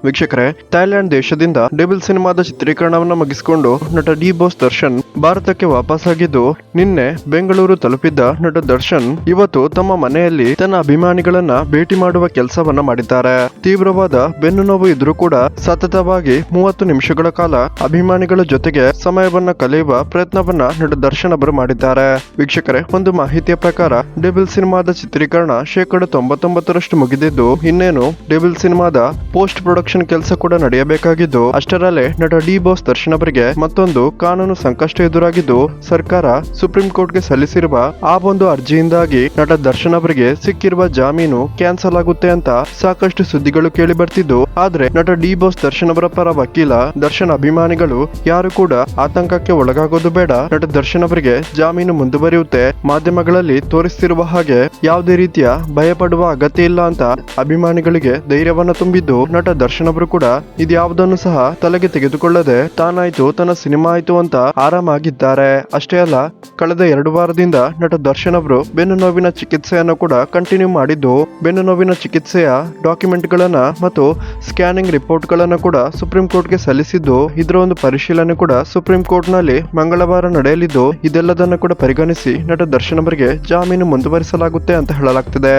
ವೀಕ್ಷಕರೇ, ಥೈಲ್ಯಾಂಡ್ ದೇಶದಿಂದ ಡೆವಿಲ್ ಸಿನಿಮಾದ ಚಿತ್ರೀಕರಣವನ್ನು ಮುಗಿಸಿಕೊಂಡು ನಟ ಡಿ ಬಾಸ್ ದರ್ಶನ್ ಭಾರತಕ್ಕೆ ವಾಪಸ್ಸಾಗಿದ್ದು, ನಿನ್ನೆ ಬೆಂಗಳೂರು ತಲುಪಿದ್ದ ನಟ ದರ್ಶನ್ ಇವತ್ತು ತಮ್ಮ ಮನೆಯಲ್ಲಿ ತನ್ನ ಅಭಿಮಾನಿಗಳನ್ನ ಭೇಟಿ ಮಾಡುವ ಕೆಲಸವನ್ನ ಮಾಡಿದ್ದಾರೆ. ತೀವ್ರವಾದ ಬೆನ್ನು ನೋವು ಇದ್ರೂ ಕೂಡ ಸತತವಾಗಿ 30 ನಿಮಿಷಗಳ ಕಾಲ ಅಭಿಮಾನಿಗಳ ಜೊತೆಗೆ ಸಮಯವನ್ನ ಕಳೆಯುವ ಪ್ರಯತ್ನವನ್ನ ನಟ ದರ್ಶನ್ ಅವರು ಮಾಡಿದ್ದಾರೆ. ವೀಕ್ಷಕರೇ, ಒಂದು ಮಾಹಿತಿಯ ಪ್ರಕಾರ ಡೆವಿಲ್ ಸಿನಿಮಾದ ಚಿತ್ರೀಕರಣ 99% ಮುಗಿದಿದ್ದು, ಇನ್ನೇನು ಡೆವಿಲ್ ಸಿನಿಮಾದ ಪೋಸ್ಟ್ ಪ್ರೊಡಕ್ಷನ್ ಕೆಲಸ ಕೂಡ ನಡೆಯಬೇಕಾಗಿದ್ದು, ಅಷ್ಟರಲ್ಲೇ ನಟ ಡಿ ಬಾಸ್ ದರ್ಶನ್ ಅವರಿಗೆ ಮತ್ತೊಂದು ಕಾನೂನು ಸಂಕಷ್ಟ ಎದುರಾಗಿದ್ದು, ಸರ್ಕಾರ ಸುಪ್ರೀಂ ಕೋರ್ಟ್ಗೆ ಸಲ್ಲಿಸಿರುವ ಆ ಒಂದು ಅರ್ಜಿಯಿಂದಾಗಿ ನಟ ದರ್ಶನ್ ಅವರಿಗೆ ಸಿಕ್ಕಿರುವ ಜಾಮೀನು ಕ್ಯಾನ್ಸಲ್ ಆಗುತ್ತೆ ಅಂತ ಸಾಕಷ್ಟು ಸುದ್ದಿಗಳು ಕೇಳಿ ಬರ್ತಿದ್ದು, ಆದ್ರೆ ನಟ ಡಿ ಬಾಸ್ ದರ್ಶನ್ ಅವರ ಪರ ವಕೀಲ ದರ್ಶನ್ ಅಭಿಮಾನಿಗಳು ಯಾರು ಕೂಡ ಆತಂಕಕ್ಕೆ ಒಳಗಾಗೋದು ಬೇಡ, ನಟ ದರ್ಶನ್ ಅವರಿಗೆ ಜಾಮೀನು ಮುಂದುವರಿಯುತ್ತೆ, ಮಾಧ್ಯಮಗಳಲ್ಲಿ ತೋರಿಸ್ತಿರುವ ಹಾಗೆ ಯಾವುದೇ ರೀತಿಯ ಭಯ ಪಡುವ ಅಗತ್ಯ ಇಲ್ಲ ಅಂತ ಅಭಿಮಾನಿಗಳಿಗೆ ಧೈರ್ಯವನ್ನ ತುಂಬಿದ್ದು, ನಟ ದರ್ಶನ್ ಅವರು ಕೂಡ ಇದ್ಯಾವುದನ್ನು ಸಹ ತಲೆಗೆ ತೆಗೆದುಕೊಳ್ಳದೆ ತಾನಾಯ್ತು ತನ್ನ ಸಿನಿಮಾ ಆಯ್ತು ಅಂತ ಆರಾಮಾಗಿದ್ದಾರೆ. ಅಷ್ಟೇ ಅಲ್ಲ, ಕಳೆದ 2 ವಾರದಿಂದ ನಟ ದರ್ಶನ್ ಅವರು ಬೆನ್ನು ನೋವಿನ ಚಿಕಿತ್ಸೆಯನ್ನು ಕೂಡ ಕಂಟಿನ್ಯೂ ಮಾಡಿದ್ದು, ಬೆನ್ನು ನೋವಿನ ಚಿಕಿತ್ಸೆಯ ಡಾಕ್ಯುಮೆಂಟ್ ಗಳನ್ನ ಮತ್ತು ಸ್ಕ್ಯಾನಿಂಗ್ ರಿಪೋರ್ಟ್ ಗಳನ್ನ ಕೂಡ ಸುಪ್ರೀಂ ಕೋರ್ಟ್ಗೆ ಸಲ್ಲಿಸಿದ್ದು, ಇದರ ಒಂದು ಪರಿಶೀಲನೆ ಕೂಡ ಸುಪ್ರೀಂ ಕೋರ್ಟ್ ನಲ್ಲಿ ಮಂಗಳವಾರ ನಡೆಯಲಿದ್ದು, ಇದೆಲ್ಲದನ್ನು ಕೂಡ ಪರಿಗಣಿಸಿ ನಟ ದರ್ಶನ್ ಅವರಿಗೆ ಜಾಮೀನು ಮುಂದುವರಿಸಲಾಗುತ್ತೆ ಅಂತ ಹೇಳಲಾಗ್ತಿದೆ.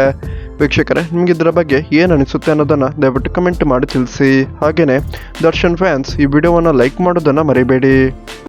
ವೀಕ್ಷಕರೇ, ನಿಮ್ಗೆ ಇದರ ಬಗ್ಗೆ ಏನ್ ಅನಿಸುತ್ತೆ ಅನ್ನೋದನ್ನ ದಯವಿಟ್ಟು ಕಮೆಂಟ್ ಮಾಡಿ ತಿಳಿಸಿ. ಹಾಗೇನೆ ದರ್ಶನ್ ಫ್ಯಾನ್ಸ್ ಈ ವಿಡಿಯೋವನ್ನ ಲೈಕ್ ಮಾಡೋದನ್ನ ಮರಿಬೇಡಿ.